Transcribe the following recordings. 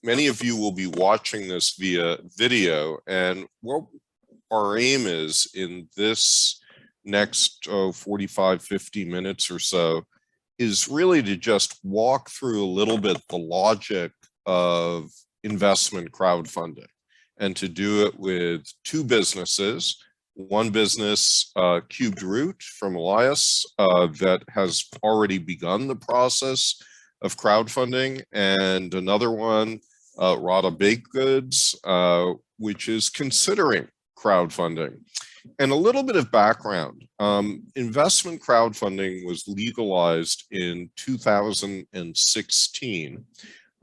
many of you will be watching this via video, and what our aim is in this next 45, 50 minutes or so is really to just walk through a little bit the logic of investment crowdfunding, and to do it with two businesses. One business, Cubed Root from Elias, that has already begun the process of crowdfunding, and another one, Rada Baked Goods, which is considering crowdfunding. And a little bit of background. Investment crowdfunding was legalized in 2016.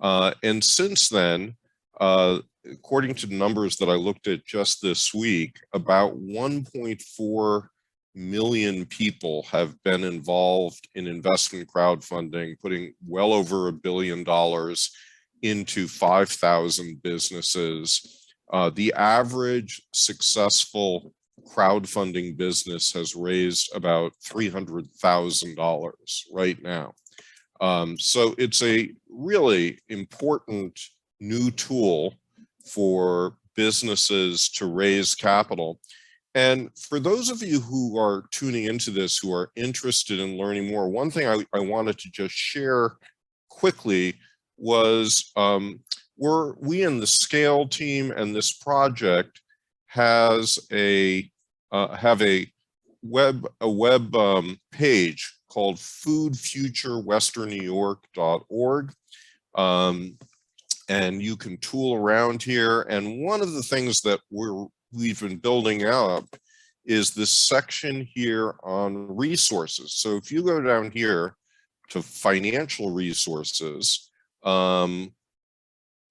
And since then, according to the numbers that I looked at just this week, about 1.4 million people have been involved in investment crowdfunding, putting well over $1 billion into 5,000 businesses. The average successful crowdfunding business has raised about $300,000 right now. So it's a really important new tool for businesses to raise capital. And for those of you who are tuning into this, who are interested in learning more, one thing I wanted to just share quickly was we in the Scale team and this project have a web page called foodfuturewesternnewyork.org. And you can tool around here. And one of the things that we've been building up is this section here on resources. So if you go down here to financial resources,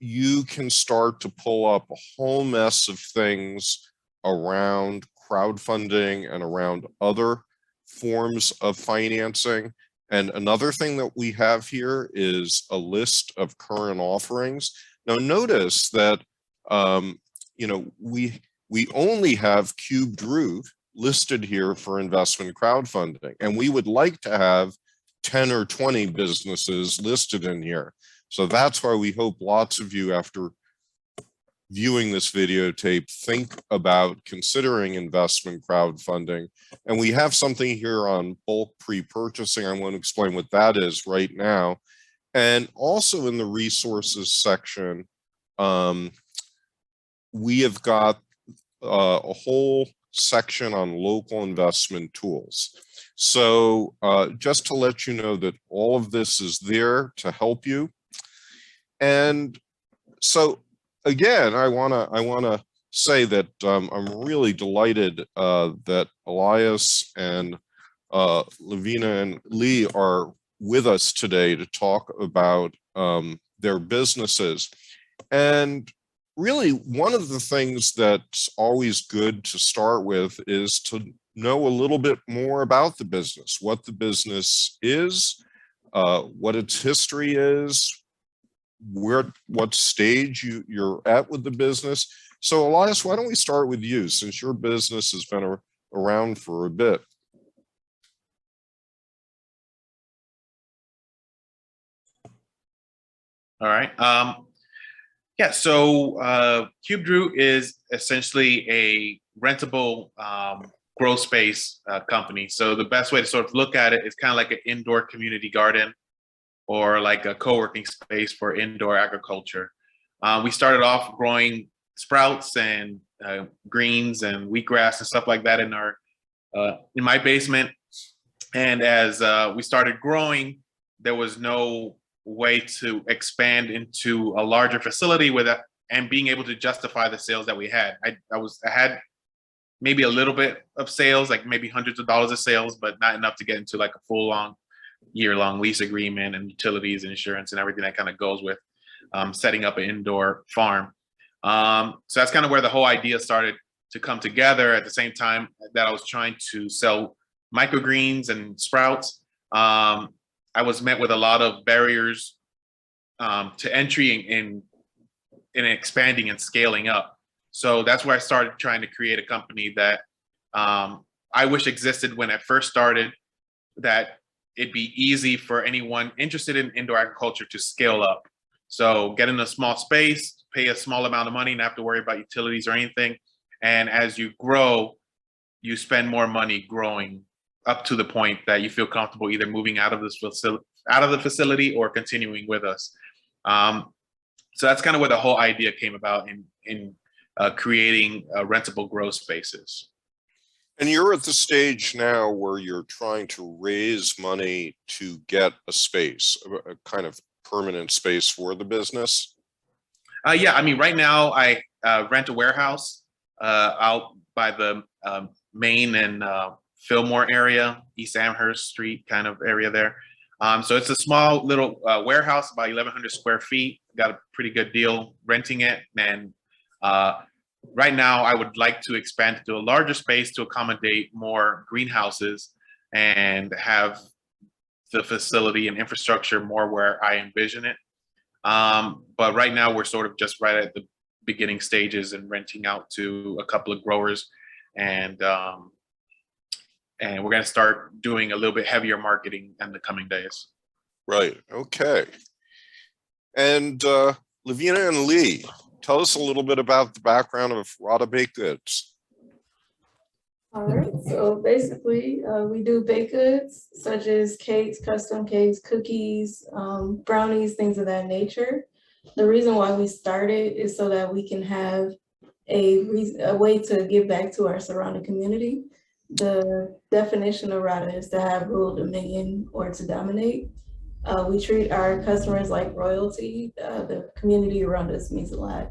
you can start to pull up a whole mess of things around crowdfunding and around other forms of financing. And another thing that we have here is a list of current offerings. Now notice that we only have Cubed Root listed here for investment crowdfunding, and we would like to have 10 or 20 businesses listed in here. So that's why we hope lots of you, after viewing this videotape, think about considering investment crowdfunding. And we have something here on bulk pre-purchasing. I want to explain what that is right now. And also in the resources section, we have got a whole section on local investment tools. So just to let you know that all of this is there to help you. And so again, I wanna say that I'm really delighted that Elias and Lavina and Lee are with us today to talk about their businesses. And really, one of the things that's always good to start with is to know a little bit more about the business, what the business is, what its history is, what stage you're at with the business. So Elias, why don't we start with you, since your business has been around for a bit. All right. Yeah, so Cubed Root is essentially a rentable grow space company. So the best way to sort of look at it is kind of like an indoor community garden, or like a co-working space for indoor agriculture. We started off growing sprouts and greens and wheatgrass and stuff like that in my basement. And as we started growing, there was no way to expand into a larger facility with it and being able to justify the sales that we had. I had maybe a little bit of sales, like maybe hundreds of dollars of sales, but not enough to get into like a full-on year-long lease agreement and utilities and insurance and everything that kind of goes with setting up an indoor farm. So that's kind of where the whole idea started to come together. At the same time that I was trying to sell microgreens and sprouts, I was met with a lot of barriers to entry in expanding and scaling up. So that's where I started trying to create a company that I wish existed when I first started, that it'd be easy for anyone interested in indoor agriculture to scale up. So get in a small space, pay a small amount of money, not have to worry about utilities or anything. And as you grow, you spend more money growing up to the point that you feel comfortable either moving out of the facility or continuing with us. So that's kind of where the whole idea came about in creating rentable grow spaces. And you're at the stage now where you're trying to raise money to get a space, a kind of permanent space for the business. Yeah, I mean, right now I rent a warehouse out by the Main and Fillmore area, East Amherst Street kind of area there. So it's a small little warehouse, about 1,100 square feet. Got a pretty good deal renting it. And right now I would like to expand to a larger space to accommodate more greenhouses and have the facility and infrastructure more where I envision it. But right now we're sort of just right at the beginning stages and renting out to a couple of growers, and we're going to start doing a little bit heavier marketing in the coming days. Right. Okay. And Lavina and Lee, tell us a little bit about the background of Rada Baked Goods. All right, so basically we do baked goods such as cakes, custom cakes, cookies, brownies, things of that nature. The reason why we started is so that we can have a way to give back to our surrounding community. The definition of Rada is to have rule, dominion, or to dominate. We treat our customers like royalty. The community around us means a lot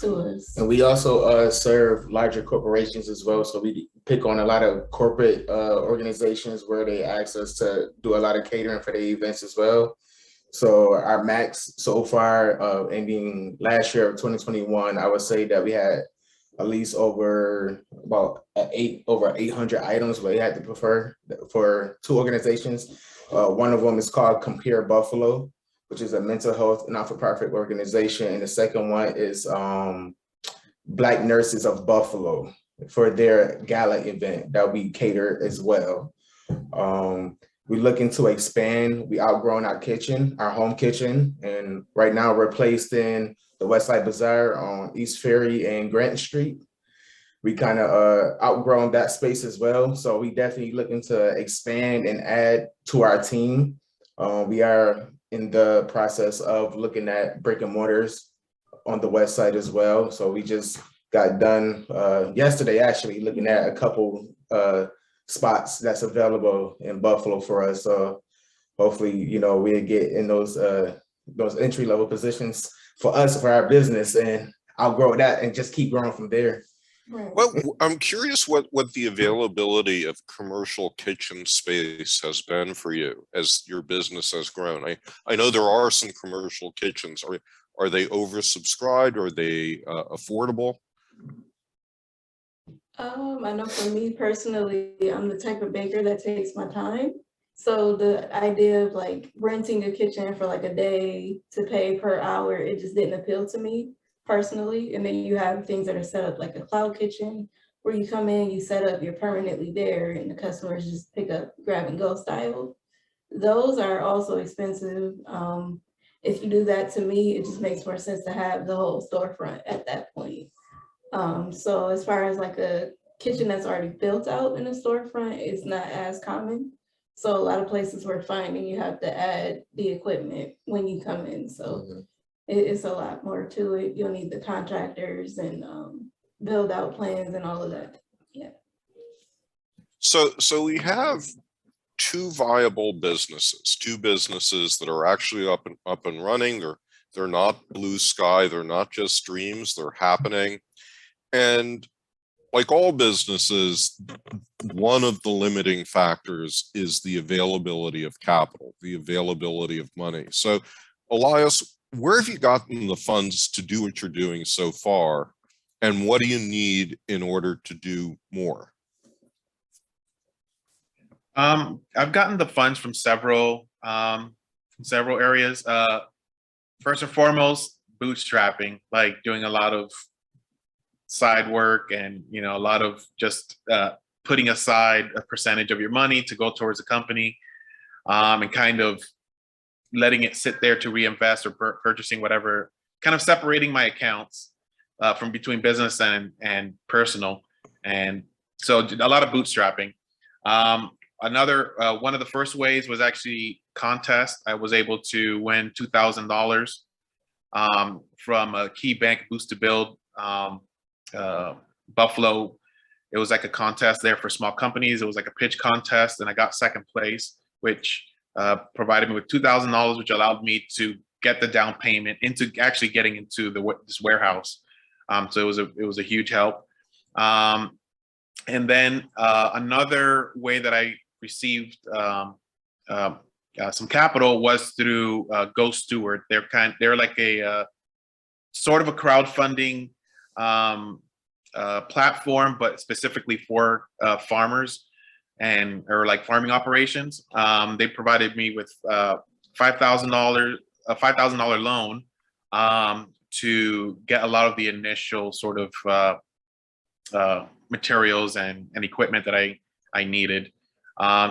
to us. And we also serve larger corporations as well. So we pick on a lot of corporate organizations where they ask us to do a lot of catering for their events as well. So our max so far, ending last year of 2021, I would say that we had at least over 800 items we had to prefer for two organizations. One of them is called Compare Buffalo, which is a mental health not-for-profit organization. And the second one is Black Nurses of Buffalo for their gala event that we cater as well. We're looking to expand. We outgrown our kitchen, our home kitchen, and right now we're placed in the Westside Bazaar on East Ferry and Grant Street. We kind of outgrown that space as well. So we definitely looking to expand and add to our team. We are in the process of looking at brick and mortars on the west side as well. So we just got done yesterday, actually, looking at a couple spots that's available in Buffalo for us. So hopefully, you know, we'll get in those entry-level positions for us, for our business, and outgrow that and just keep growing from there. Right. Well, I'm curious what the availability of commercial kitchen space has been for you as your business has grown. I know there are some commercial kitchens. Are they oversubscribed? Are they affordable? I know for me personally, I'm the type of baker that takes my time. So the idea of like renting a kitchen for like a day to pay per hour, it just didn't appeal to me personally. And then you have things that are set up like a cloud kitchen where you come in, you set up, you're permanently there, and the customers just pick up, grab and go style. Those are also expensive. If you do that, to me, it just makes more sense to have the whole storefront at that point. So as far as like a kitchen that's already built out in a storefront, it's not as common. So a lot of places we're finding you have to add the equipment when you come in. So it's a lot more to it. You'll need the contractors and build out plans and all of that. Yeah. So we have two viable businesses, two businesses that are actually up and running. They're not blue sky. They're not just dreams. They're happening. And like all businesses, one of the limiting factors is the availability of capital, the availability of money. So, Elias, where have you gotten the funds to do what you're doing so far? And what do you need in order to do more? I've gotten the funds from several areas. First and foremost, bootstrapping, like doing a lot of side work and, you know, a lot of just putting aside a percentage of your money to go towards a company, and kind of letting it sit there to reinvest or purchasing whatever, kind of separating my accounts from between business and personal. And so a lot of bootstrapping. Another one of the first ways was actually contest. I was able to win $2,000 from a Key Bank Boost to Build Buffalo. It was like a contest there for small companies. It was like a pitch contest, and I got second place, which provided me with $2,000, which allowed me to get the down payment into actually getting into this warehouse. So it was a huge help. And then another way that I received some capital was through Go Steward. They're like a sort of a crowdfunding platform, but specifically for farmers or like farming operations. They provided me with $5,000, a $5,000 loan to get a lot of the initial sort of materials and equipment that I needed.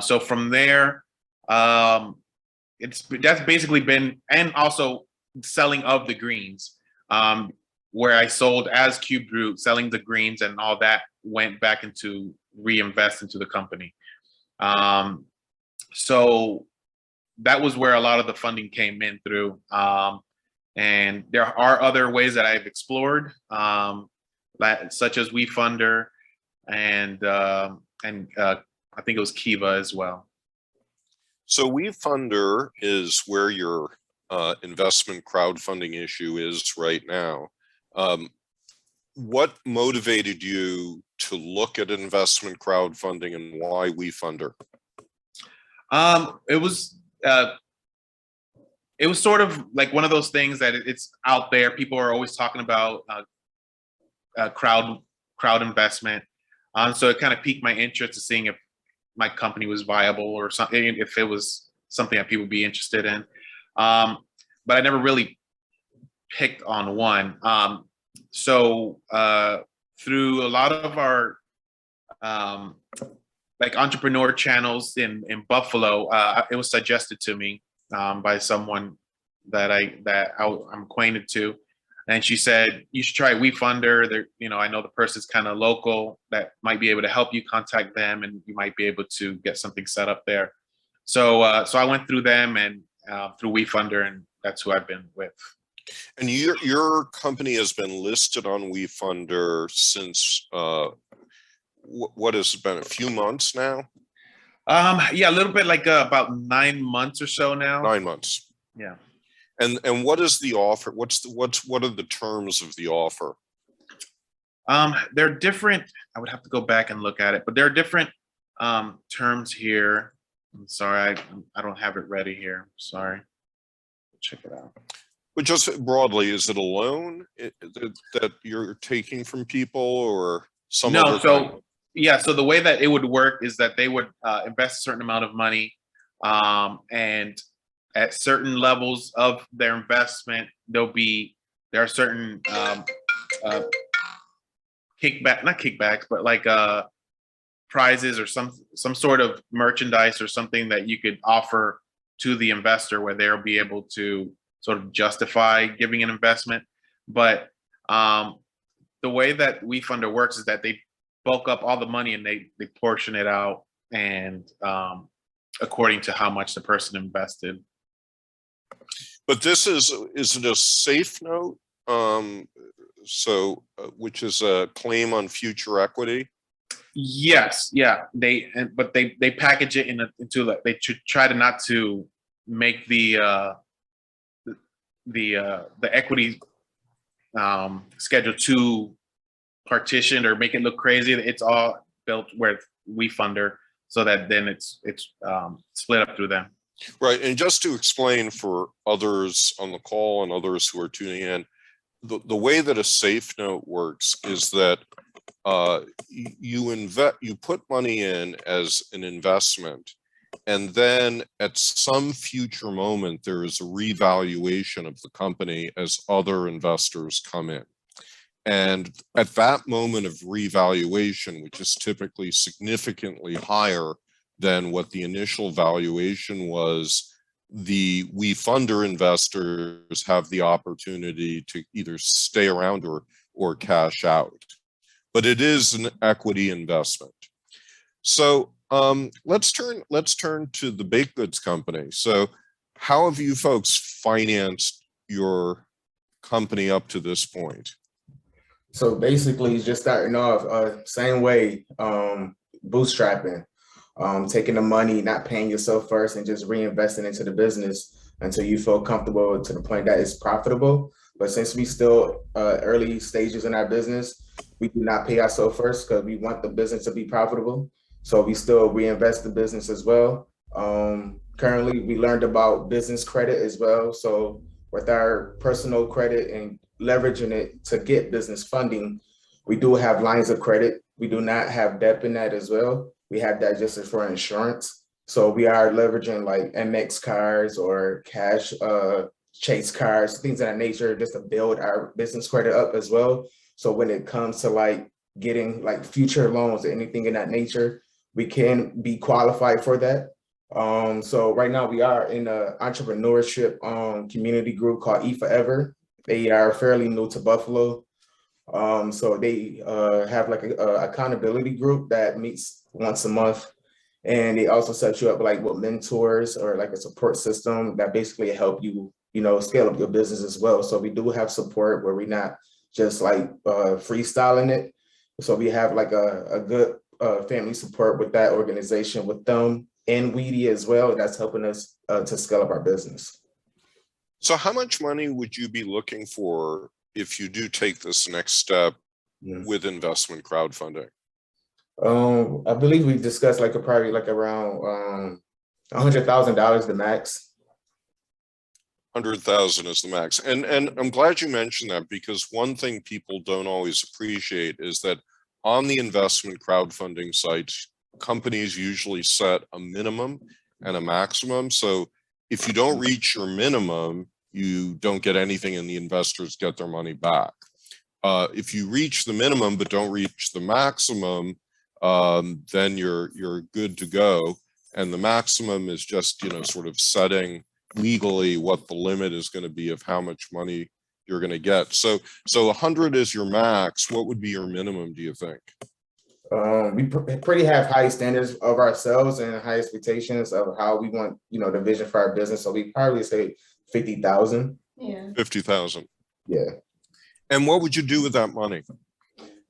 So from there, that's basically been, and also selling of the greens, where I sold as Cube Brew, selling the greens, and all that went back into reinvest into the company. So that was where a lot of the funding came in through. And there are other ways that I've explored, such as WeFunder and I think it was Kiva as well. So WeFunder is where your investment crowdfunding issue is right now. What motivated you to look at investment crowdfunding, and why WeFunder? It was sort of like one of those things that it's out there. People are always talking about crowd investment. So it kind of piqued my interest to seeing if my company was viable or something, if it was something that people would be interested in. But I never really picked on one. So through a lot of our like entrepreneur channels in Buffalo, it was suggested to me by someone that I'm acquainted to, and she said you should try WeFunder. I know the person's kind of local that might be able to help you. Contact them, and you might be able to get something set up there. So I went through them and through WeFunder, and that's who I've been with. And your company has been listed on WeFunder since what has it been, a few months now? Yeah, a little bit, like about 9 months or so now. 9 months. Yeah. And what is the offer? What are the terms of the offer? They're different. I would have to go back and look at it, but there are different terms here. I'm sorry, I don't have it ready here. Sorry. Check it out. But just broadly, is it a loan that you're taking from people, or some other thing? Yeah, so the way that it would work is that they would invest a certain amount of money, and at certain levels of their investment, there are certain not kickbacks, but like prizes or some sort of merchandise or something that you could offer to the investor, where they'll be able to sort of justify giving an investment. But the way that WeFunder works is that they bulk up all the money and they portion it out, and according to how much the person invested. But this is it a safe note? Which is a claim on future equity? Yes, yeah. They package it into like, they try to not to make the equity schedule too partitioned or make it look crazy. It's all built with WeFunder, so that then it's split up through them. Right. And just to explain for others on the call and others who are tuning in, the way that a safe note works is that you put money in as an investment, and then at some future moment there is a revaluation of the company as other investors come in. And at that moment of revaluation, which is typically significantly higher than what the initial valuation was the WeFunder investors have the opportunity to either stay around or cash out. But it is an equity investment. So let's turn to the baked goods company. So how have you folks financed your company up to this point? So basically, just starting off, same way, bootstrapping, taking the money, not paying yourself first, and just reinvesting into the business until you feel comfortable to the point that it's profitable. But since we still early stages in our business, we do not pay ourselves first because we want the business to be profitable. So we still reinvest the business as well. Currently, we learned about business credit as well. So with our personal credit and leveraging it to get business funding, we do have lines of credit. We do not have debt in that as well. We have that just for insurance. So we are leveraging like MX cards or cash Chase cards, things of that nature, just to build our business credit up as well. So when it comes to like getting like future loans or anything in that nature, we can be qualified for that. So right now we are in a entrepreneurship community group called E4Ever. They are fairly new to Buffalo. So they have like a accountability group that meets once a month. And they also set you up like with mentors or like a support system that basically help you, scale up your business as well. So we do have support where we're not just like freestyling it. So we have like a good family support with that organization, with them and Weedy as well. That's helping us to scale up our business. So how much money would you be looking for if you do take this next step with investment crowdfunding? I believe we discussed like probably like around $100,000 the max. 100,000 is the max. And I'm glad you mentioned that, because one thing people don't always appreciate is that on the investment crowdfunding sites, companies usually set a minimum and a maximum. So if you don't reach your minimum, you don't get anything and the investors get their money back. If you reach the minimum but don't reach the maximum, then you're good to go. And the maximum is just, sort of setting legally what the limit is going to be of how much money you're going to get. So 100 is your max. What would be your minimum, do you think? We pretty have high standards of ourselves and high expectations of how we want, the vision for our business. So we probably say 50,000. Yeah. 50,000. Yeah. And what would you do with that money?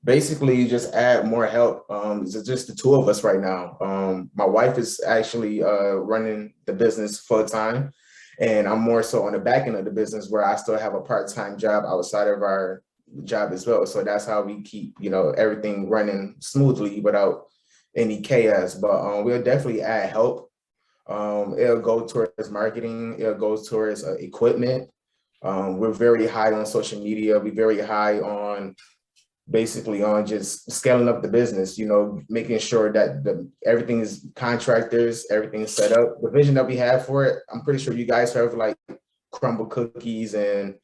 Basically, just add more help. It's just the two of us right now. My wife is actually running the business full time, and I'm more so on the back end of the business where I still have a part-time job outside of our job as well. So that's how we keep, everything running smoothly without any chaos. But we'll definitely add help. It'll go towards marketing. It'll go towards equipment. We're very high on social media. We're very high on basically on just scaling up the business, making sure that everything is contractors, everything is set up. The vision that we have for it, I'm pretty sure you guys have like crumble cookies and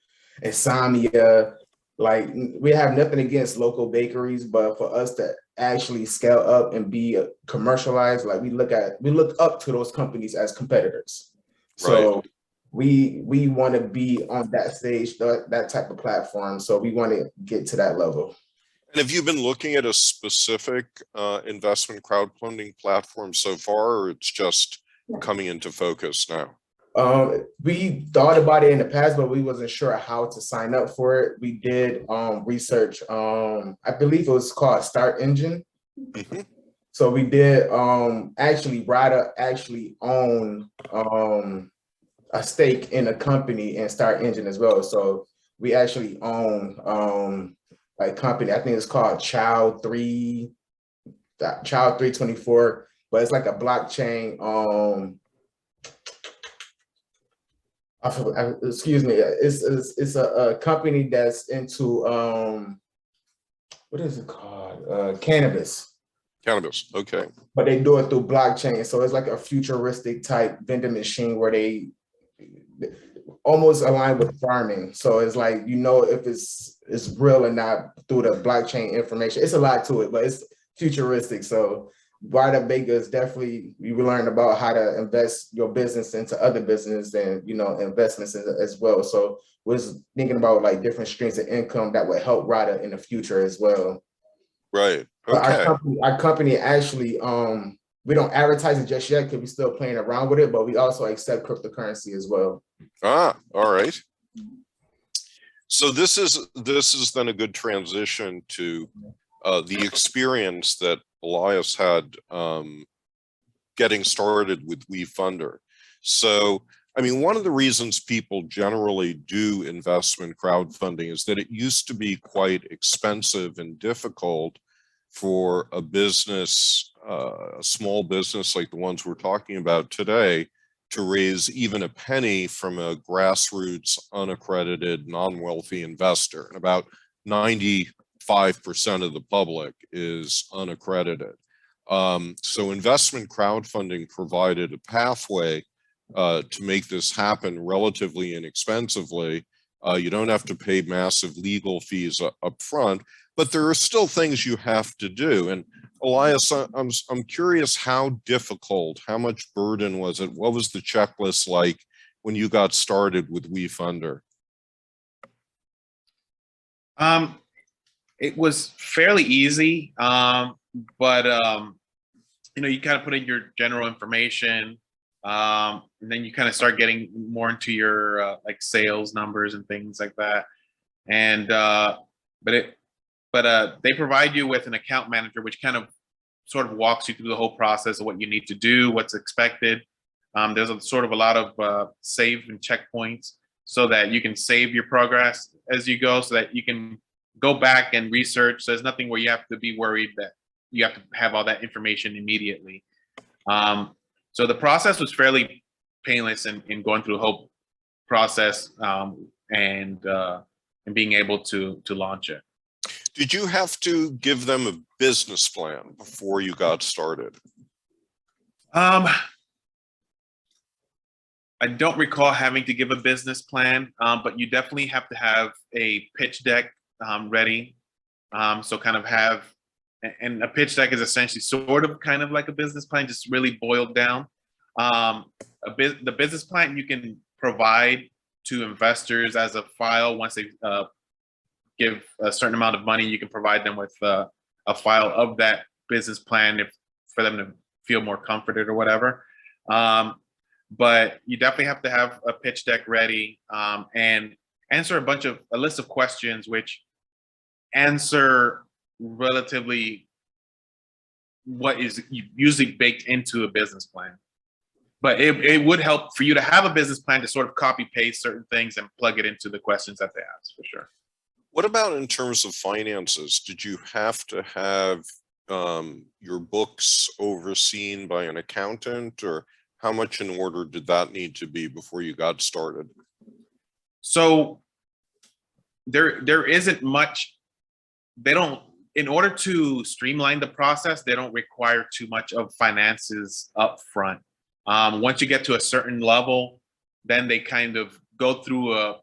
Samia. Like, we have nothing against local bakeries, but for us to actually scale up and be commercialized, like we look up to those companies as competitors. So right. We want to be on that stage, that type of platform. So we want to get to that level. And have you been looking at a specific investment crowdfunding platform so far, or it's just coming into focus now? We thought about it in the past, but we wasn't sure how to sign up for it. We did research. I believe it was called Start Engine. Mm-hmm. So we did actually Rada actually own a stake in a company in Start Engine as well. So we actually own a company. I think it's called Child 324, but it's like a blockchain. Excuse me. It's a company that's into what is it called? Cannabis. Cannabis. Okay. But they do it through blockchain, so it's like a futuristic type vending machine where they almost align with farming. So it's like, if it's real or not through the blockchain information. It's a lot to it, but it's futuristic. So Wide Up Bigger is definitely, you learn about how to invest your business into other business and, investments as well. So was thinking about like different streams of income that would help Rada in the future as well. Right. But Okay. our company actually, we don't advertise it just yet because we're still playing around with it, but we also accept cryptocurrency as well. Ah, all right. So this is then a good transition to the experience that Elias had getting started with WeFunder. So, I mean, one of the reasons people generally do investment crowdfunding is that it used to be quite expensive and difficult for a business, a small business like the ones we're talking about today, to raise even a penny from a grassroots, unaccredited, non-wealthy investor. And about 95% of the public is unaccredited. So investment crowdfunding provided a pathway to make this happen relatively inexpensively. You don't have to pay massive legal fees up front, but there are still things you have to do. And Elias, I'm curious how difficult, how much burden was it? What was the checklist like when you got started with WeFunder? It was fairly easy, but you kind of put in your general information, and then you kind of start getting more into your like sales numbers and things like that. And but they provide you with an account manager, which kind of sort of walks you through the whole process of what you need to do, what's expected. There's a lot of save and checkpoints so that you can save your progress as you go, so that you can go back and research. So there's nothing where you have to be worried that you have to have all that information immediately. So the process was fairly painless in going through the whole process and being able to launch it. Did you have to give them a business plan before you got started? I don't recall having to give a business plan, but you definitely have to have a pitch deck ready. So kind of have, and a pitch deck is essentially sort of kind of like a business plan, just really boiled down. The business plan you can provide to investors as a file once they give a certain amount of money. You can provide them with a file of that business plan for them to feel more comforted or whatever. But you definitely have to have a pitch deck ready and answer a list of questions which answer relatively what is usually baked into a business plan. But it would help for you to have a business plan to sort of copy paste certain things and plug it into the questions that they ask, for sure. What about in terms of finances? Did you have to have your books overseen by an accountant, or how much in order did that need to be before you got started? So there isn't much. In order to streamline the process, they don't require too much of finances up front. Once you get to a certain level, then they kind of go through a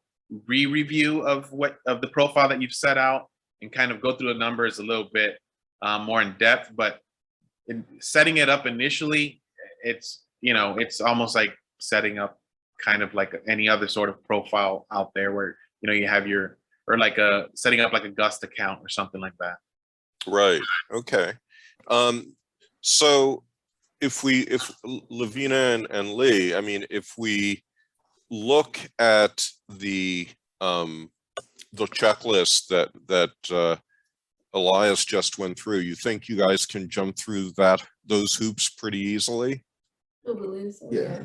re-review of the profile that you've set out and kind of go through the numbers a little bit more in depth. But in setting it up initially, it's almost like setting up kind of like any other sort of profile out there where you have setting up like a Gust account or something like that. Right. Okay. So if Lavina and Lee, I mean, if we look at the checklist that Elias just went through, you think you guys can jump through those hoops pretty easily? I believe so. Yeah.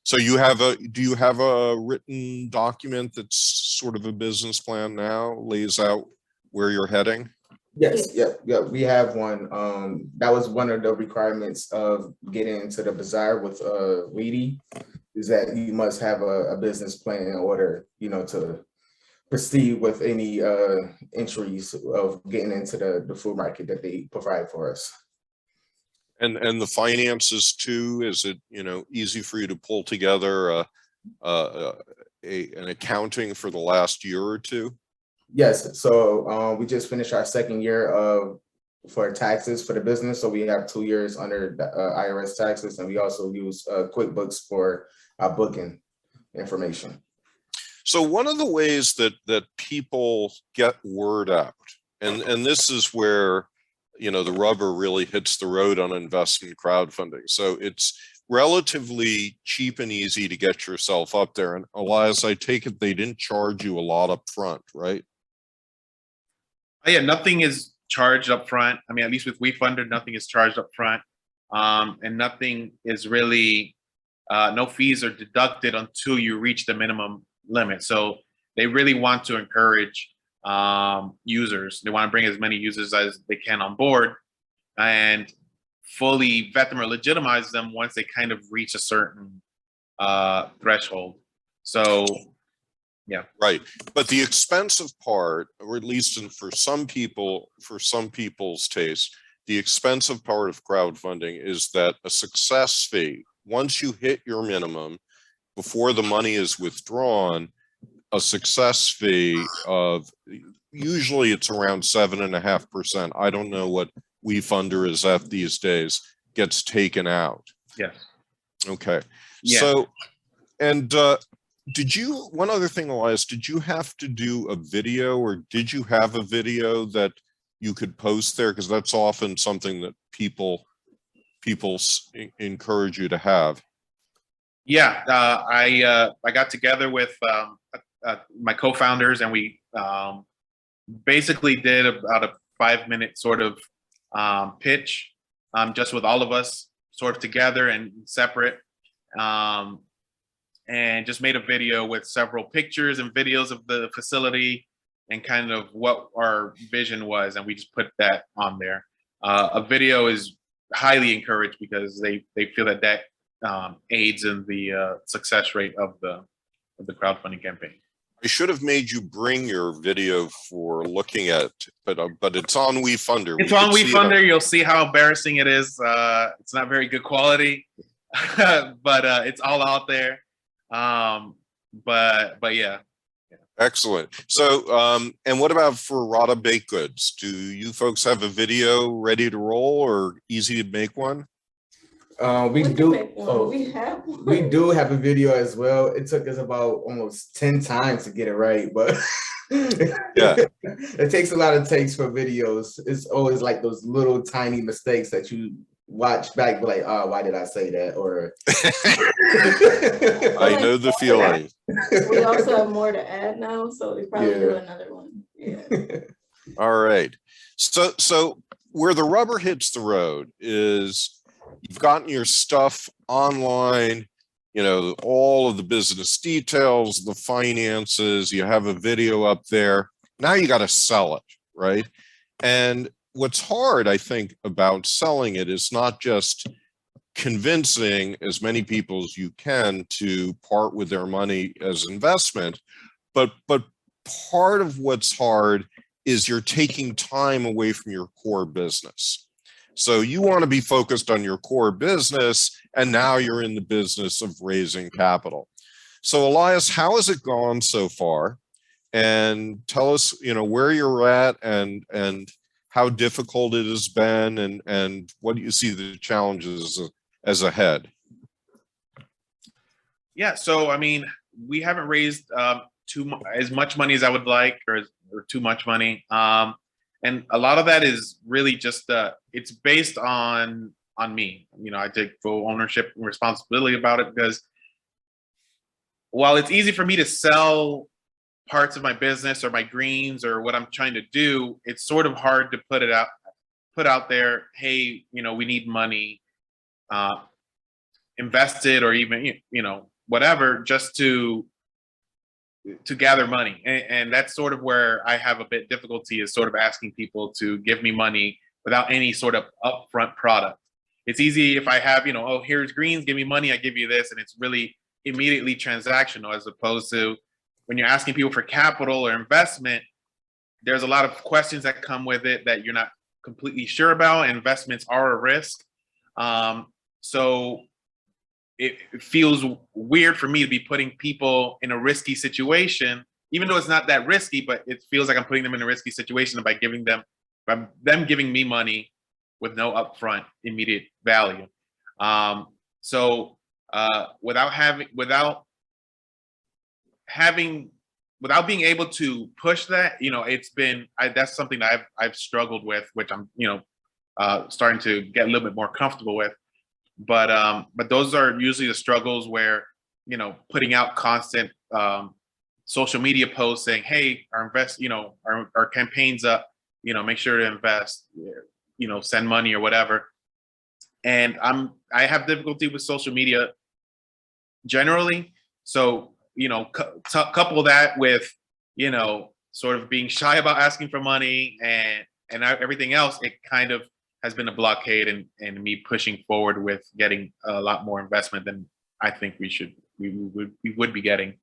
So do you have a written document that's sort of a business plan now, lays out where you're heading? Yes, yeah, we have one. That was one of the requirements of getting into the bazaar with Weedy, is that you must have a business plan in order, to proceed with any entries of getting into the food market that they provide for us. And the finances too, is it easy for you to pull together an accounting for the last year or two? Yes, so we just finished our second year of for taxes for the business. So we have 2 years under the IRS taxes, and we also use QuickBooks for our booking information. So one of the ways that people get word out, and this is where, you know, the rubber really hits the road on investment crowdfunding. So it's relatively cheap and easy to get yourself up there. And Elias, I take it they didn't charge you a lot up front, right? Yeah, nothing is charged up front. I mean, at least with WeFunder, nothing is charged up front. And nothing is really, no fees are deducted until you reach the minimum limit. So they really want to encourage users. They want to bring as many users as they can on board and fully vet them or legitimize them once they kind of reach a certain threshold. So yeah. Right. But the expensive part, or at least for some people, for some people's taste, the expensive part of crowdfunding is that a success fee, once you hit your minimum, before the money is withdrawn, a success fee of usually it's around 7.5%. I don't know what WeFunder is at these days, gets taken out. Yes. Okay. Yeah. So, and did you, one other thing, Elias, did you have to do a video, or did you have a video that you could post there? Because that's often something that people encourage you to have. Yeah, I got together with my co-founders, and we basically did about a 5-minute sort of pitch, just with all of us sort of together and separate, and just made a video with several pictures and videos of the facility and kind of what our vision was, and we just put that on there. A video is highly encouraged because they feel that aids in the success rate of the crowdfunding campaign. I should have made you bring your video for looking at, but it's on WeFunder. It's on WeFunder. You'll see how embarrassing it is. It's not very good quality, but it's all out there. But yeah. Excellent. So, and what about for Rada Baked Goods? Do you folks have a video ready to roll, or easy to make one? We do. We have one. We do have a video as well. It took us about almost 10 times to get it right, but yeah, it takes a lot of takes for videos. It's always like those little tiny mistakes that you watch back, but like, oh, why did I say that? Or I know the feeling. We also have more to add now, so we probably do another one. Yeah. All right. So where the rubber hits the road is you've gotten your stuff online, you know, all of the business details, the finances, you have a video up there. Now you got to sell it, right? And what's hard, I think, about selling it is not just convincing as many people as you can to part with their money as investment, but part of what's hard is you're taking time away from your core business. So you want to be focused on your core business, and now you're in the business of raising capital. So Elias, how has it gone so far? And tell us, you know, where you're at and how difficult it has been, and what do you see the challenges as ahead? Yeah, so I mean, we haven't raised as much money as I would like, or too much money. And a lot of that is really just it's based on me. You know, I take full ownership and responsibility about it, because while it's easy for me to sell parts of my business or my greens or what I'm trying to do, it's sort of hard to put out there, hey, you know, we need money invested, or even, you know, whatever, just to gather money. And that's sort of where I have a bit difficulty, is sort of asking people to give me money without any sort of upfront product. It's easy if I have, you know, oh, here's greens, give me money, I give you this, and it's really immediately transactional, as opposed to when you're asking people for capital or investment, there's a lot of questions that come with it that you're not completely sure about. Investments are a risk. So it feels weird for me to be putting people in a risky situation, even though it's not that risky, but it feels like I'm putting them in a risky situation by by them giving me money with no upfront immediate value. So without being able to push that, it's been that's something that I've struggled with, which I'm starting to get a little bit more comfortable with. But those are usually the struggles where putting out constant social media posts saying, hey, our campaign's up, make sure to invest, send money or whatever. And I have difficulty with social media generally. So, couple that with, sort of being shy about asking for money and everything else, it kind of has been a blockade and me pushing forward with getting a lot more investment than I think we would be getting.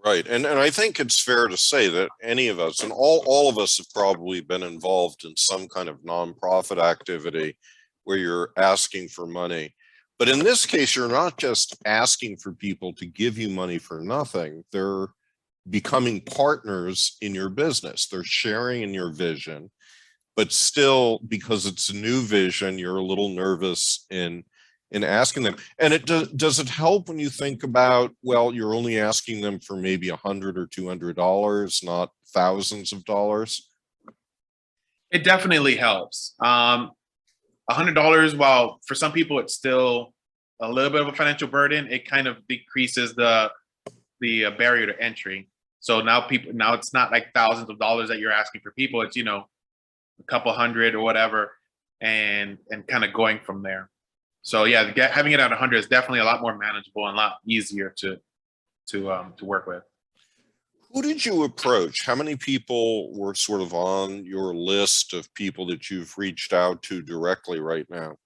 Right. And I think it's fair to say that any of us, and all of us, have probably been involved in some kind of nonprofit activity where you're asking for money. But in this case, you're not just asking for people to give you money for nothing. They're becoming partners in your business. They're sharing in your vision, but still, because it's a new vision, you're a little nervous in asking them. And does it help when you think about, well, you're only asking them for maybe $100 or $200, not thousands of dollars? It definitely helps. $100, while for some people it's still a little bit of a financial burden, it kind of decreases the barrier to entry. So now it's not like thousands of dollars that you're asking for people. It's a couple hundred or whatever, and kind of going from there. So yeah, having it at 100 is definitely a lot more manageable and a lot easier to work with. Who did you approach? How many people were sort of on your list of people that you've reached out to directly right now?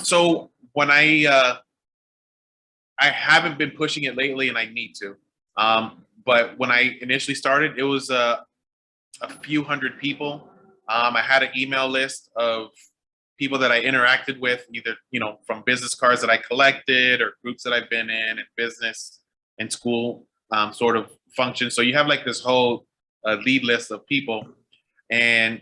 So when I haven't been pushing it lately, and I need to. But when I initially started, it was a few hundred people. I had an email list of people that I interacted with, either from business cards that I collected or groups that I've been in, and business and school sort of functions. So you have like this whole lead list of people, and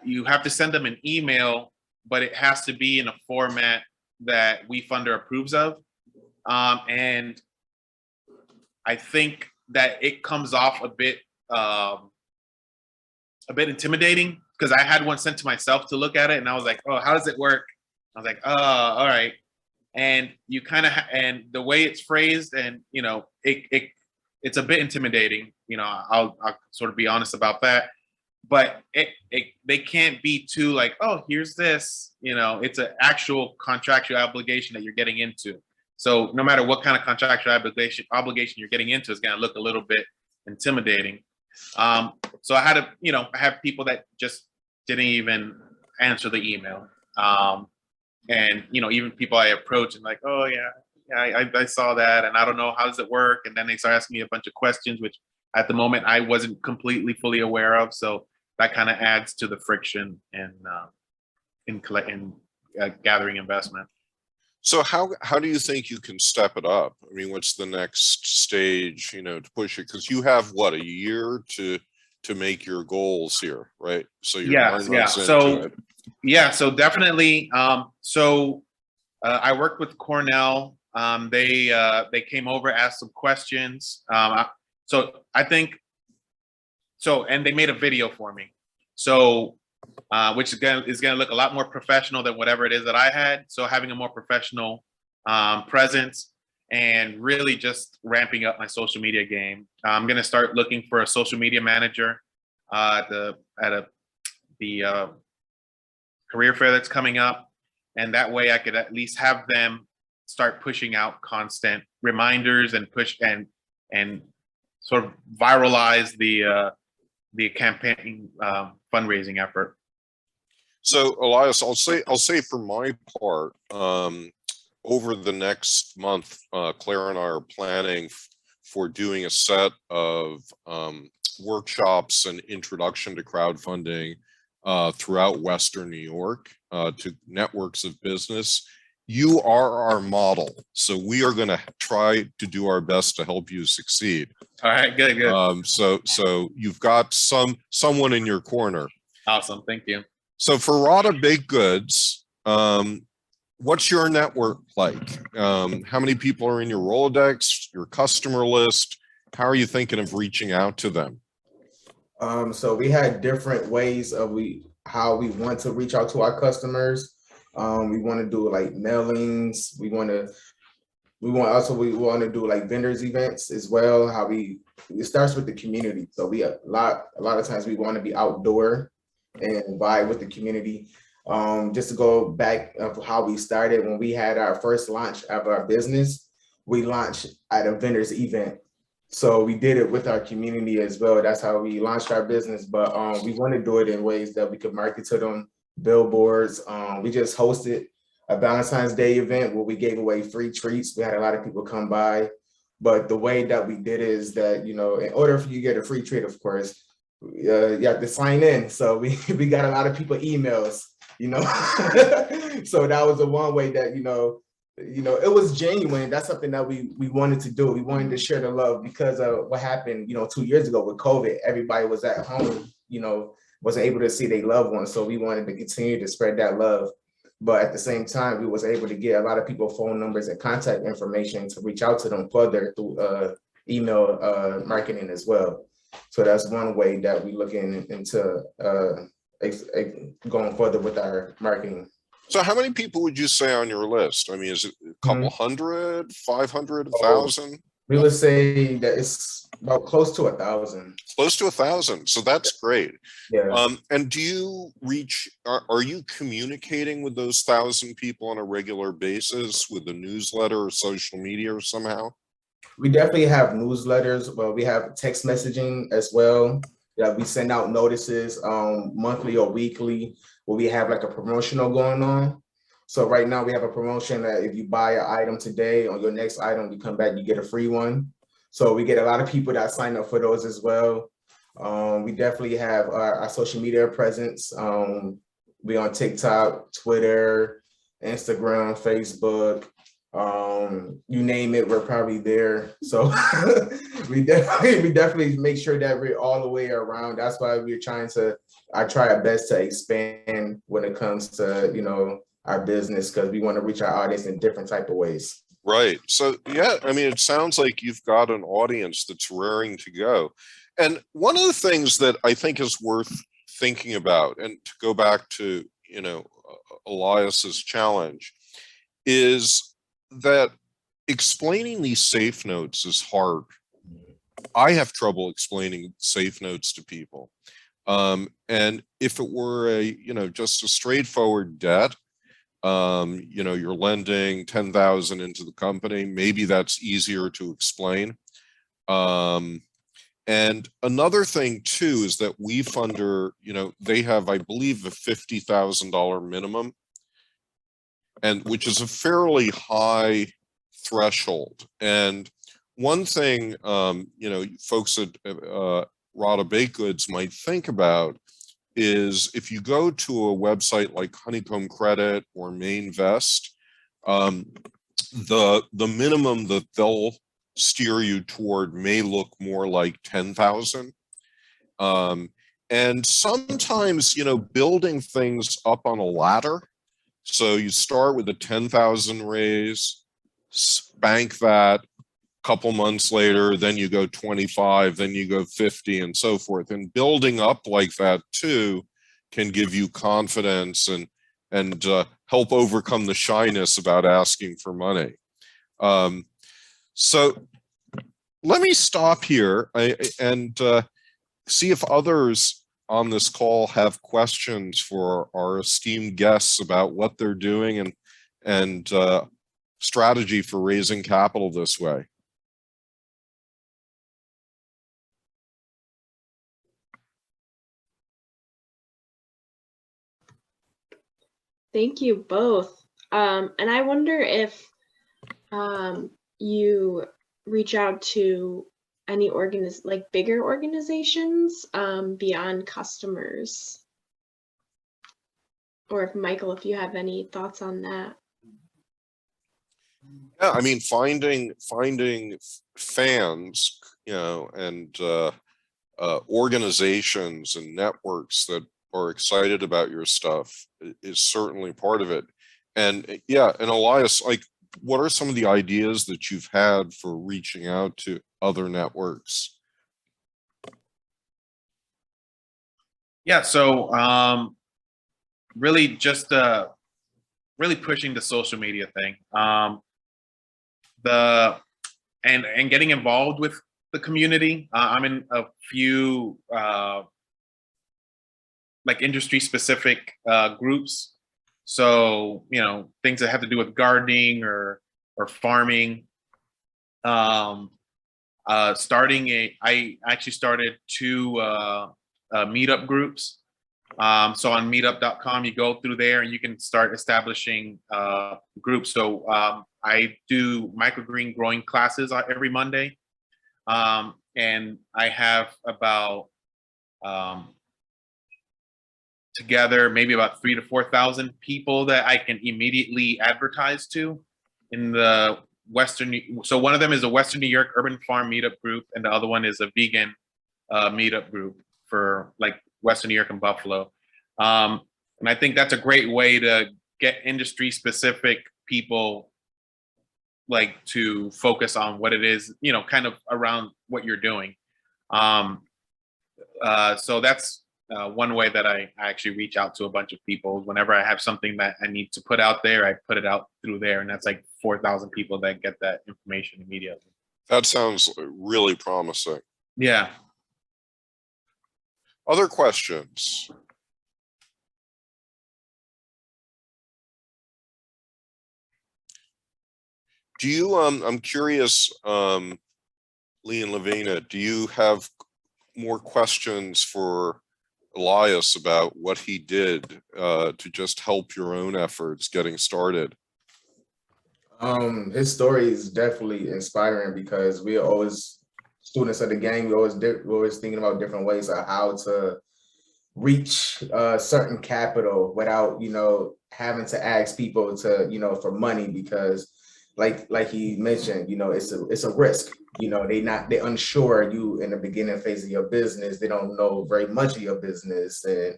you have to send them an email, but it has to be in a format that WeFunder approves of. And I think that it comes off a bit intimidating, because I had one sent to myself to look at it, and I was like, oh, how does it work? I was like, oh, all right. And you kind of and the way it's phrased, and it's a bit intimidating. I'll sort of be honest about that. But they can't be too like, oh, here's this. It's an actual contractual obligation that you're getting into. So no matter what kind of contractual obligation you're getting into, it's going to look a little bit intimidating. So I had to, I have people that just didn't even answer the email. And, even people I approach and like, oh yeah, I saw that, and I don't know, how does it work? And then they start asking me a bunch of questions, which at the moment I wasn't completely fully aware of. So that kind of adds to the friction in gathering investment. So how do you think you can step it up? I mean, what's the next stage, to push it? Because you have a year to make your goals here, right? So you're 9 months into it. Yeah, so definitely. I worked with Cornell. They came over, asked some questions. And they made a video for me. So which is gonna look a lot more professional than whatever it is that I had. So having a more professional presence and really just ramping up my social media game. I'm gonna start looking for a social media manager at the career fair that's coming up, and that way I could at least have them start pushing out constant reminders and push and sort of viralize the campaign fundraising effort. So Elias, I'll say for my part, over the next month, Claire and I are planning for doing a set of workshops and introduction to crowdfunding throughout Western New York to networks of business. you are our model. So we are going to try to do our best to help you succeed. All right, good. So you've got someone in your corner. Awesome, thank you. So for Rada Baked Goods, what's your network like? How many people are in your Rolodex, your customer list? How are you thinking of reaching out to them? So we had different ways of how we want to reach out to our customers. We want to do like mailings. We want to do like vendors events as well. It starts with the community. So a lot of times we want to be outdoor and vibe with the community. Just to go back of how we started, when we had our first launch of our business, we launched at a vendors event. So we did it with our community as well. That's how we launched our business. But we want to do it in ways that we could market to them, billboards. We just hosted a Valentine's Day event where we gave away free treats. We had a lot of people come by. But the way that we did it is that, in order for you to get a free treat, of course, you have to sign in. So we got a lot of people emails, So that was the one way that, it was genuine. That's something that we wanted to do. We wanted to share the love because of what happened, 2 years ago with COVID. Everybody was at home, wasn't able to see their loved ones. So we wanted to continue to spread that love. But at the same time, we was able to get a lot of people phone numbers and contact information to reach out to them further through email marketing as well. So that's one way that we looking into going further with our marketing. So how many people would you say on your list? I mean, is it a couple hundred, 500, 1,000? We would say that it's about close to 1,000. Close to 1,000. So that's great. Yeah. And do you are you communicating with those 1,000 people on a regular basis with a newsletter or social media or somehow? We definitely have newsletters. Well, we have text messaging as well. Yeah, we send out notices monthly or weekly where we have like a promotional going on. So right now we have a promotion that if you buy an item today, on your next item, you come back, you get a free one. So we get a lot of people that sign up for those as well. We definitely have our social media presence. We on TikTok, Twitter, Instagram, Facebook. You name it, we're probably there. So we definitely make sure that we're all the way around. That's why I try our best to expand when it comes to, our business, because we want to reach our audience in different type of ways. Right. So, yeah, I mean, it sounds like you've got an audience that's raring to go. And one of the things that I think is worth thinking about, and to go back to, Elias's challenge, is that explaining these safe notes is hard. I have trouble explaining safe notes to people. And if it were just a straightforward debt, you're lending 10,000 into the company, maybe that's easier to explain. And another thing too is that WeFunder, they have, I believe, a $50,000 minimum, and which is a fairly high threshold. And one thing, folks at Rada Baked Goods might think about is if you go to a website like Honeycomb Credit or Mainvest, the minimum that they'll steer you toward may look more like 10,000. And sometimes, building things up on a ladder. So you start with a 10,000 raise, bank that, couple months later, then you go 25, then you go 50 and so forth. And building up like that too can give you confidence and help overcome the shyness about asking for money. So let me stop here and see if others on this call have questions for our esteemed guests about what they're doing and strategy for raising capital this way. Thank you both. And I wonder if you reach out to any bigger organizations beyond customers, or if Michael, if you have any thoughts on that. Yeah, I mean, finding fans, you know, and organizations and networks that are excited about your stuff is certainly part of it. And yeah, and Elias, like, what are some of the ideas that you've had for reaching out to other networks? Yeah, so really just really pushing the social media thing. The and getting involved with the community. I'm in a few like industry specific groups. So, you know, things that have to do with gardening or farming. I actually started two meetup groups. So on meetup.com, you go through there and you can start establishing groups. So I do microgreen growing classes every Monday. And I have about together maybe about 3,000 to 4,000 people that I can immediately advertise to in the Western. So one of them is a Western New York urban farm meetup group, and the other one is a vegan meetup group for like Western New York and Buffalo. And I think that's a great way to get industry specific people like to focus on what it is, you know, kind of around what you're doing. So that's one way that I actually reach out to a bunch of people. Whenever I have something that I need to put out there, I put it out through there, and that's like 4,000 people that get that information immediately. That sounds really promising. Yeah. Other questions? Do you, I'm curious, Lee and Lavina, do you have more questions for Elias about what he did to just help your own efforts getting started? His story is definitely inspiring because we are always students of the game. We're always thinking about different ways of how to reach certain capital without, you know, having to ask people to, you know, for money, because like he mentioned, you know, it's a risk. You know, they're unsure you in the beginning phase of your business. They don't know very much of your business, and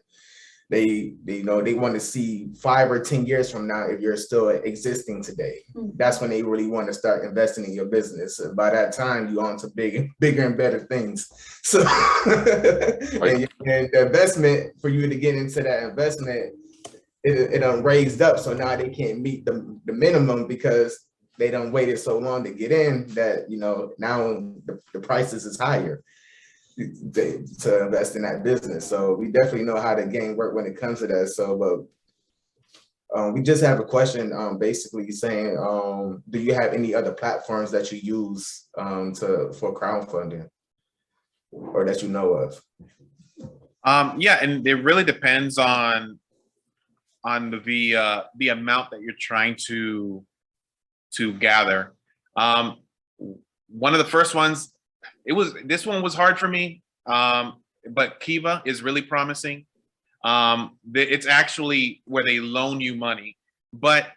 they you know, they want to see 5 or 10 years from now if you're still existing today. That's when they really want to start investing in your business. And by that time, you're on to bigger and better things. So and the investment for you to get into that investment, it raised up. So now they can't meet the minimum because they done waited so long to get in that, you know, now the prices is higher to invest in that business. So we definitely know how the game work when it comes to that. So, but we just have a question, basically saying, do you have any other platforms that you use for crowdfunding, or that you know of? Yeah, and it really depends on the amount that you're trying to gather. One of the first ones, this one was hard for me, but Kiva is really promising. It's actually where they loan you money, but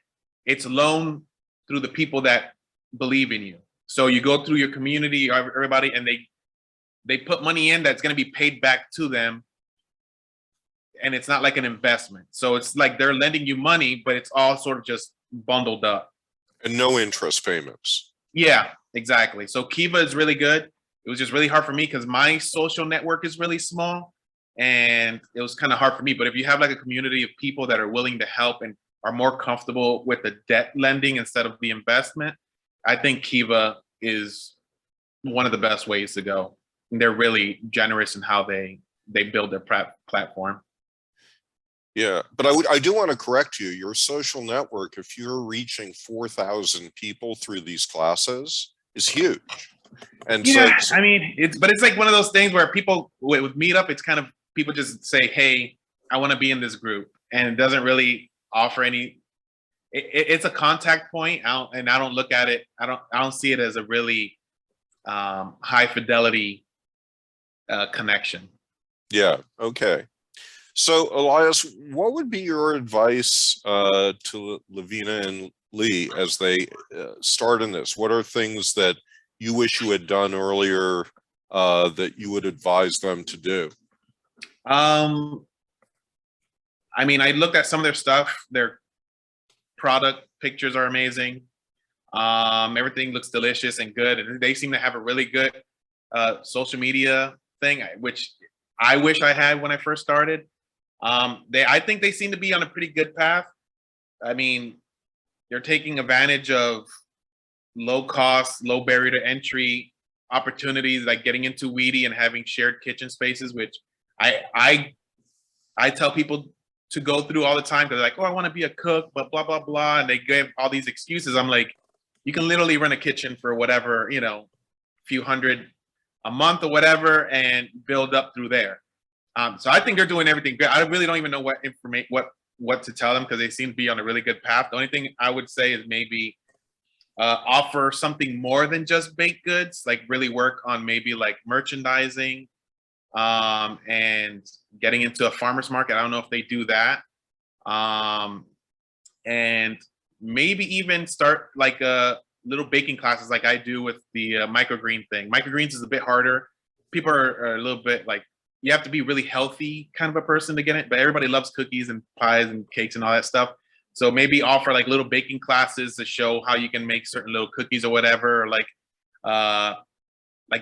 it's loaned through the people that believe in you. So you go through your community, everybody, and they put money in that's going to be paid back to them, and it's not like an investment. So it's like they're lending you money, but it's all sort of just bundled up. And no interest payments. Yeah, exactly. So Kiva is really good. It was just really hard for me because my social network is really small, and it was kind of hard for me. But if you have like a community of people that are willing to help and are more comfortable with the debt lending instead of the investment, I think Kiva is one of the best ways to go. And they're really generous in how they build their platform. Yeah, but I do want to correct you. Your social network, if you're reaching 4,000 people through these classes, is huge. And yeah, so, I mean, it's like one of those things where people with Meetup, it's kind of people just say, "Hey, I want to be in this group," and it doesn't really offer any. It's a contact point, and I don't look at it. I don't see it as a really high fidelity connection. yeah, okay. So Elias, what would be your advice to Lavina and Lee, as they start in this? What are things that you wish you had done earlier that you would advise them to do? I mean, I looked at some of their stuff. Their product pictures are amazing. Everything looks delicious and good, and they seem to have a really good social media thing, which I wish I had when I first started. I think they seem to be on a pretty good path. I mean, they're taking advantage of low cost, low barrier to entry opportunities, like getting into Weedy and having shared kitchen spaces, which I tell people to go through all the time, because they're like, oh, I want to be a cook, but blah, blah, blah. And they give all these excuses. I'm like, you can literally run a kitchen for whatever, you know, a few hundred a month or whatever, and build up through there. So I think they're doing everything good. I really don't even know what to tell them, because they seem to be on a really good path. The only thing I would say is maybe offer something more than just baked goods, like really work on maybe like merchandising, and getting into a farmer's market. I don't know if they do that. And maybe even start like little baking classes like I do with the microgreen thing. Microgreens is a bit harder. People are a little bit like, you have to be really healthy kind of a person to get it, but everybody loves cookies and pies and cakes and all that stuff. So maybe offer like little baking classes to show how you can make certain little cookies or whatever, or like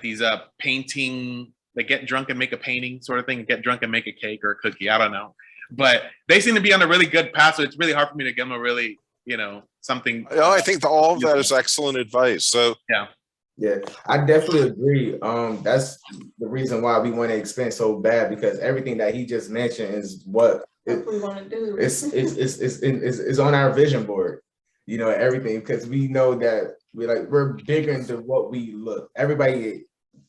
these painting, like get drunk and make a painting sort of thing, get drunk and make a cake or a cookie. I don't know, but they seem to be on a really good path. So it's really hard for me to give them a really, you know, something. I think all of that is excellent advice. So yeah, I definitely agree. That's the reason why we want to expand so bad, because everything that he just mentioned is what we want to do. It's on our vision board, you know, everything, because we know that we're bigger than what we look. Everybody,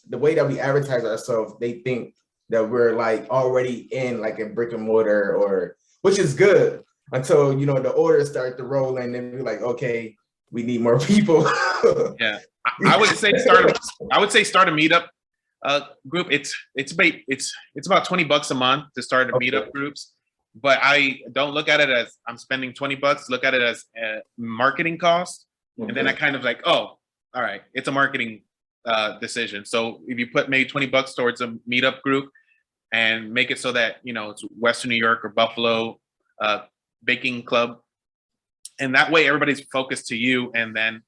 the way that we advertise ourselves, they think that we're like already in like a brick and mortar, or which is good until, you know, the orders start to roll and then we're like, okay, we need more people. Yeah, I would say start a meetup group. It's about $20 a month to start a meetup groups, but I don't look at it as I'm spending $20. Look at it as a marketing cost, and then I kind of like, oh, all right, it's a marketing decision. So if you put maybe $20 towards a meetup group and make it so that, you know, it's Western New York or Buffalo baking club, and that way everybody's focused to you, and then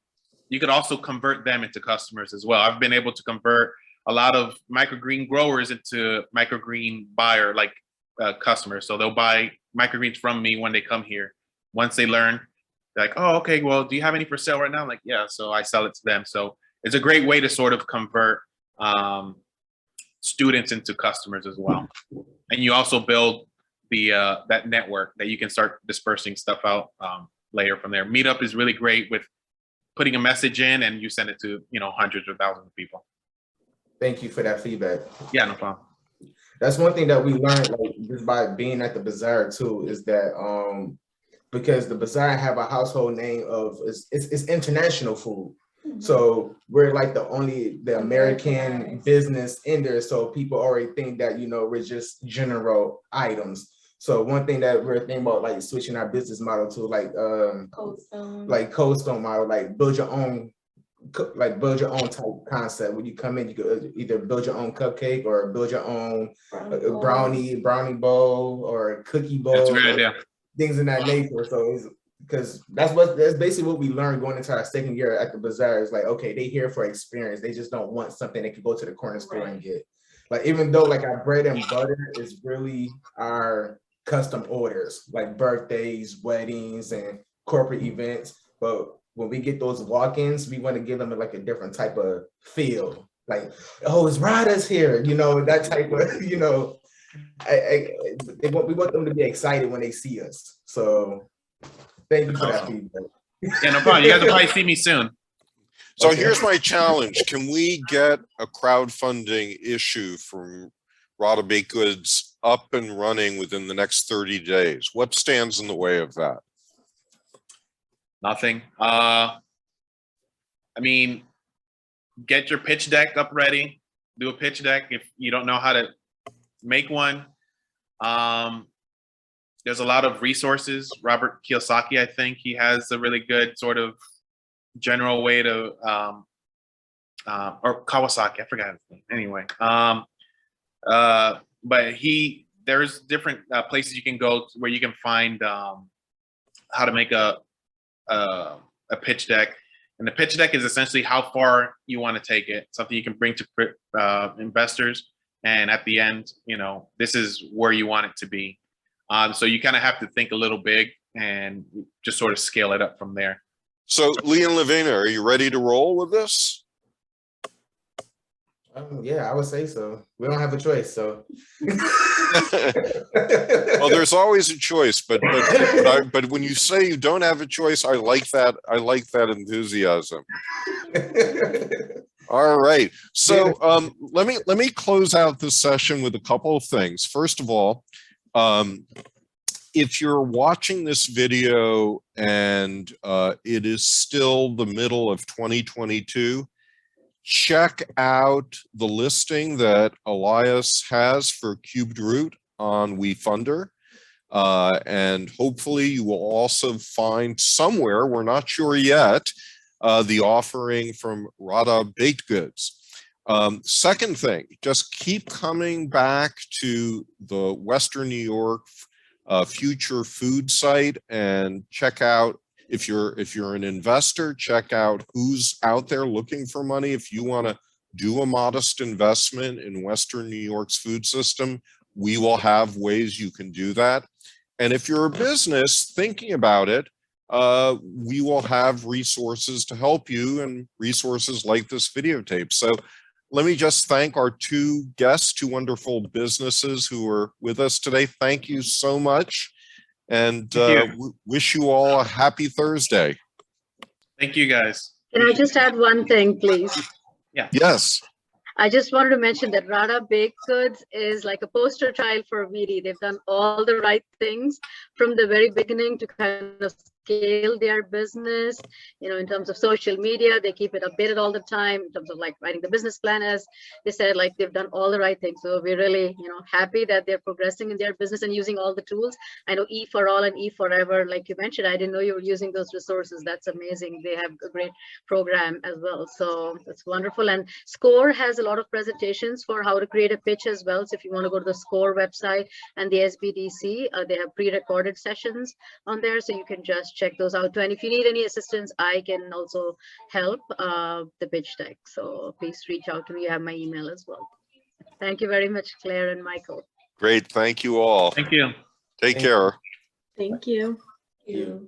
you could also convert them into customers as well. I've been able to convert a lot of microgreen growers into microgreen buyer customers. So they'll buy microgreens from me when they come here. Once they learn, they're like, oh, okay, well, do you have any for sale right now? I'm like, yeah, so I sell it to them. So it's a great way to sort of convert students into customers as well. And you also build the that network that you can start dispersing stuff out later from there. Meetup is really great with putting a message in, and you send it to, you know, hundreds or thousands of people. Thank you for that feedback. Yeah, no problem. That's one thing that we learned, like, just by being at the bazaar too, is that because the bazaar have a household name of it's international food. So we're like the American business in there. So people already think that, you know, we're just general items. So one thing that we're thinking about, like switching our business model to like Cold Stone model, like build your own type concept. When you come in, you could either build your own cupcake or build your own brownie bowl or cookie bowl. That's a great idea. Things in that nature. So it's because that's basically what we learned going into our second year at the bazaar. Is like, okay, they here for experience. They just don't want something they could go to the corner store and get. Like, even though like our bread and butter is really our custom orders, like birthdays, weddings, and corporate events, but when we get those walk-ins, we want to give them like a different type of feel, like, oh, it's Rada's here, you know, that type of, you know, we want them to be excited when they see us. So thank you for that feedback. Yeah, no problem. You guys will probably see me soon. So here's my challenge. Can we get a crowdfunding issue from Rada Baked Goods up and running within the next 30 days? What stands in the way of that? Nothing. I mean, get your pitch deck up ready. Do a pitch deck if you don't know how to make one. there's a lot of resources. Robert Kiyosaki, I think he has a really good sort of general way to, or Kawasaki, I forgot his name. Anyway, but there's different places you can go where you can find how to make a pitch deck. And the pitch deck is essentially how far you want to take it, something you can bring to investors. And at the end, you know, this is where you want it to be. So you kind of have to think a little big and just sort of scale it up from there. So Lee and Lavina, are you ready to roll with this? Yeah, I would say so. We don't have a choice, so. Well, there's always a choice, but when you say you don't have a choice, I like that. I like that enthusiasm. All right. So let me close out this session with a couple of things. First of all, if you're watching this video and it is still the middle of 2022, check out the listing that Elias has for Cubed Root on WeFunder. And hopefully you will also find somewhere, we're not sure yet, the offering from Rada Baked Goods. Second thing, just keep coming back to the Western New York Future Food site and check out, if you're an investor, check out who's out there looking for money. If you want to do a modest investment in Western New York's food system, we will have ways you can do that. And if you're a business thinking about it, we will have resources to help you and resources like this videotape. So let me just thank our two guests, two wonderful businesses who are with us today. Thank you so much. And wish you all a happy Thursday. Thank you, guys. Can I just add one thing, please? Yeah. Yes. I just wanted to mention that Rada Baked Goods is like a poster child for VD. They've done all the right things from the very beginning to kind of scale their business, you know, in terms of social media. They keep it updated all the time in terms of like writing the business plan, as they said, like they've done all the right things. So we're really, you know, happy that they're progressing in their business and using all the tools. I know E for All and E Forever, like you mentioned, I didn't know you were using those resources. That's amazing. They have a great program as well. So that's wonderful. And SCORE has a lot of presentations for how to create a pitch as well. So if you want to go to the SCORE website and the SBDC, they have pre-recorded sessions on there. So you can just check those out too. And if you need any assistance, I can also help the pitch deck. So please reach out to me. You have my email as well. Thank you very much, Claire and Michael. Great. Thank you all. Thank you. Take care. Thank you. Thank you.